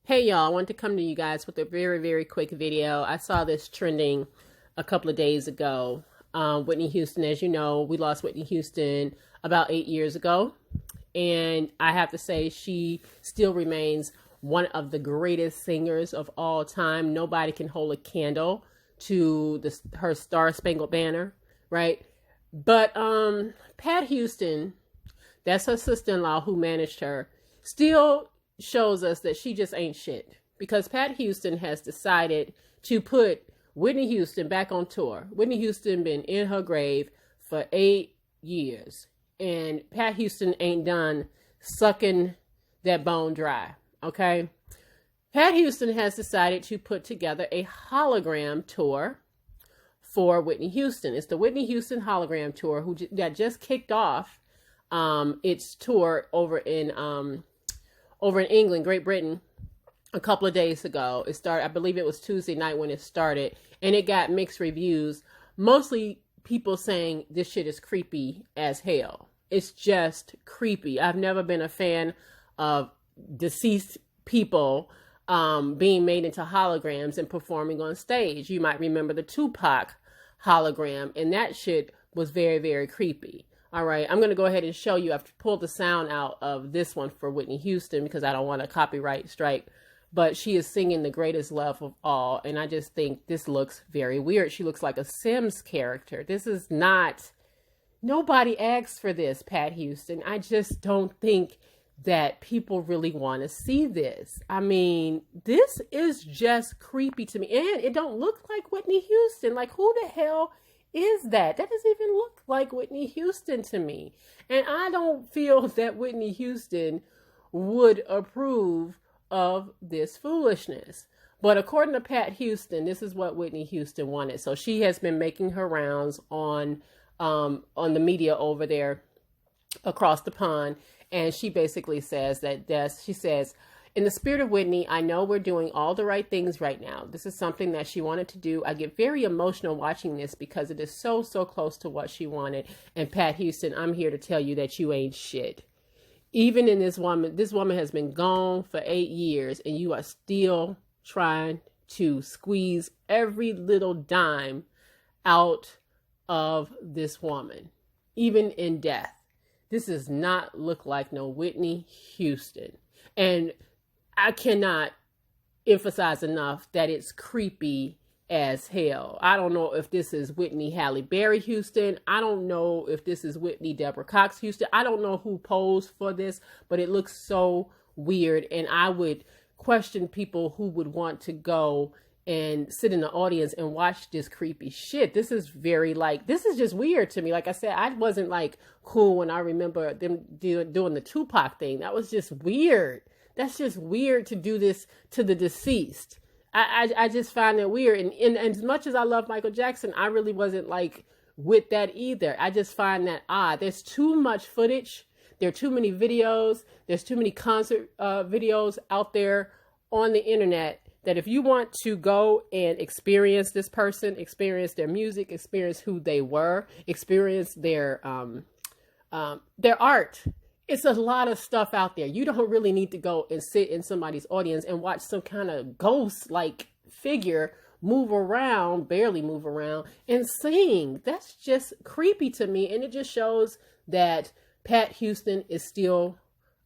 Hey y'all, I want to come to you guys with a very, very quick video. I saw this trending a couple of days ago. Whitney Houston, as you know, we lost Whitney Houston about 8 years ago. And I have to say, she still remains one of the greatest singers of all time. Nobody can hold a candle to her Star Spangled Banner, right? But Pat Houston, that's her sister-in-law who managed her, still shows us that she just ain't shit, because Pat Houston has decided to put Whitney Houston back on tour. Whitney Houston been in her grave for 8 years, and Pat Houston ain't done sucking that bone dry, okay? Pat Houston has decided to put together a hologram tour for Whitney Houston. It's the Whitney Houston hologram tour that just kicked off its tour over in England, Great Britain, a couple of days ago. It started, I believe it was Tuesday night when it started, and it got mixed reviews. Mostly people saying this shit is creepy as hell. It's just creepy. I've never been a fan of deceased people being made into holograms and performing on stage. You might remember the Tupac hologram, and that shit was very, very creepy. All right, I'm going to go ahead and show you. I've pulled the sound out of this one for Whitney Houston because I don't want a copyright strike. But she is singing The Greatest Love of All. And I just think this looks very weird. She looks like a Sims character. This is not, nobody asked for this, Pat Houston. I just don't think that people really want to see this. I mean, this is just creepy to me. And it don't look like Whitney Houston. Like, who the hell is that? That doesn't even look like Whitney Houston to me. And I don't feel that Whitney Houston would approve of this foolishness. But according to Pat Houston, this is what Whitney Houston wanted. So she has been making her rounds on the media over there across the pond. And she basically says she says, in the spirit of Whitney, I know we're doing all the right things right now. This is something that she wanted to do. I get very emotional watching this because it is so, so close to what she wanted. And Pat Houston, I'm here to tell you that you ain't shit. Even in this woman has been gone for 8 years, and you are still trying to squeeze every little dime out of this woman, even in death. This does not look like no Whitney Houston. And I cannot emphasize enough that it's creepy as hell. I don't know if this is Whitney Halle Berry Houston. I don't know if this is Whitney Deborah Cox Houston. I don't know who posed for this, but it looks so weird. And I would question people who would want to go and sit in the audience and watch this creepy shit. This is this is just weird to me. Like I said, I wasn't like cool when I remember them doing the Tupac thing. That was just weird. That's just weird to do this to the deceased. I just find it weird. And as much as I love Michael Jackson, I really wasn't like with that either. I just find that odd. There's too much footage. There are too many videos. There's too many concert videos out there on the internet that if you want to go and experience this person, experience their music, experience who they were, experience their art, it's a lot of stuff out there. You don't really need to go and sit in somebody's audience and watch some kind of ghost-like figure move around, barely move around, and sing. That's just creepy to me. And it just shows that Pat Houston is still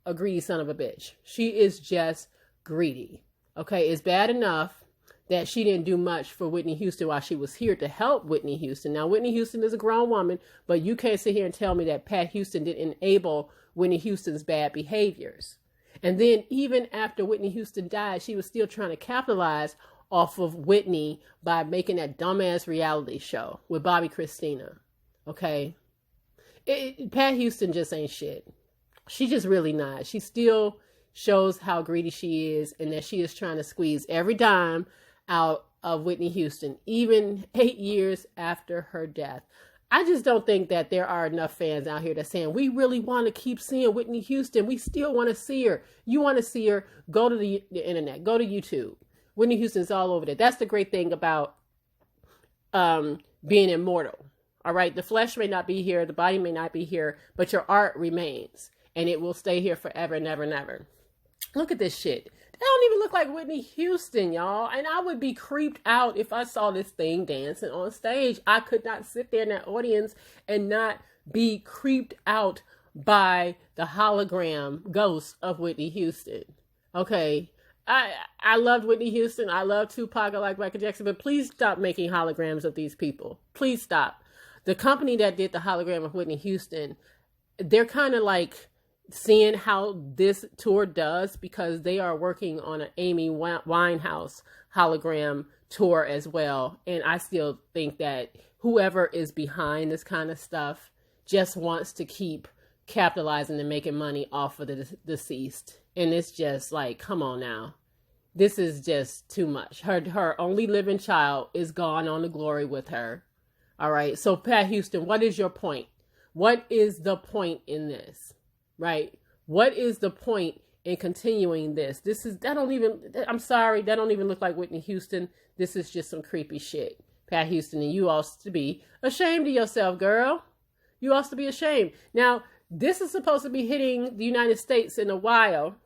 a greedy son of a bitch. She is just greedy. Okay, it's bad enough that she didn't do much for Whitney Houston while she was here to help Whitney Houston. Now, Whitney Houston is a grown woman, but you can't sit here and tell me that Pat Houston didn't enable Whitney Houston's bad behaviors. And then even after Whitney Houston died, she was still trying to capitalize off of Whitney by making that dumbass reality show with Bobby Christina. Okay, Pat Houston just ain't shit. She just really not. She still shows how greedy she is, and that she is trying to squeeze every dime out of Whitney Houston, even 8 years after her death. I just don't think that there are enough fans out here that's saying, we really want to keep seeing Whitney Houston. We still want to see her. You want to see her, go to the internet, go to YouTube. Whitney Houston's all over there. That's the great thing about being immortal. All right. The flesh may not be here. The body may not be here, but your art remains, and it will stay here forever and ever and ever. Look at this shit. They don't even look like Whitney Houston, y'all. And I would be creeped out if I saw this thing dancing on stage. I could not sit there in that audience and not be creeped out by the hologram ghost of Whitney Houston. Okay. I loved Whitney Houston. I love Tupac. I like Michael Jackson. But please stop making holograms of these people. Please stop. The company that did the hologram of Whitney Houston, they're kind of like seeing how this tour does, because they are working on an Amy Winehouse hologram tour as well. And I still think that whoever is behind this kind of stuff just wants to keep capitalizing and making money off of the deceased. And it's just like, come on now. This is just too much. Her only living child is gone on to glory with her. All right. So Pat Houston, what is your point? What is the point in this? Right? What is the point in continuing this? I'm sorry, that don't even look like Whitney Houston. This is just some creepy shit. Pat Houston, and you ought to be ashamed of yourself, girl. You ought to be ashamed. Now, this is supposed to be hitting the United States in a while,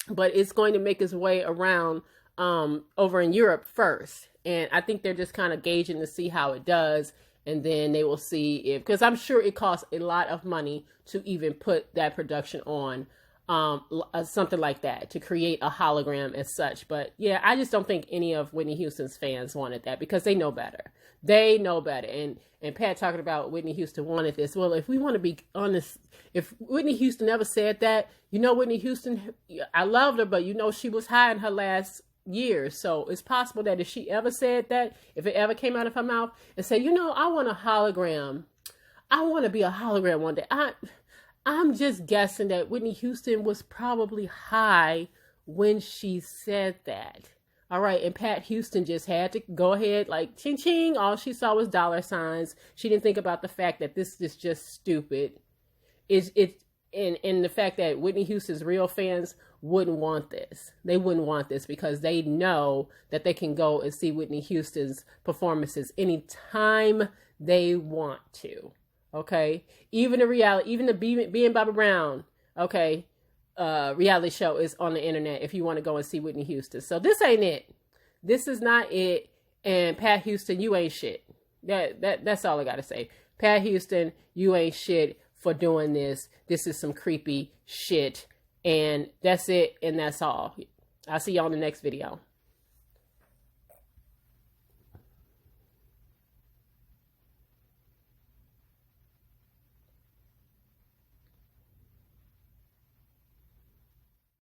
but it's going to make its way around over in Europe first. And I think they're just kind of gauging to see how it does. And then they will see if, because I'm sure it costs a lot of money to even put that production on, something like that, to create a hologram as such. But yeah, I just don't think any of Whitney Houston's fans wanted that, because they know better. They know better. And Pat talking about Whitney Houston wanted this. Well, if we want to be honest, if Whitney Houston ever said that, Whitney Houston, I loved her, but she was high in her last years. So it's possible that if she ever said that, if it ever came out of her mouth and said, I want a hologram, I want to be a hologram one day. I'm just guessing that Whitney Houston was probably high when she said that. All right. And Pat Houston just had to go ahead, like, ching, ching. All she saw was dollar signs. She didn't think about the fact that this is just stupid. And the fact that Whitney Houston's real fans wouldn't want this. They wouldn't want this, because they know that they can go and see Whitney Houston's performances anytime they want to. Okay. Even the Being Bobby Brown, okay, reality show is on the internet if you want to go and see Whitney Houston. So this ain't it. This is not it. And Pat Houston, you ain't shit. That's all I got to say. Pat Houston, you ain't shit for doing this. This is some creepy shit. And that's it. And that's all. I'll see y'all in the next video.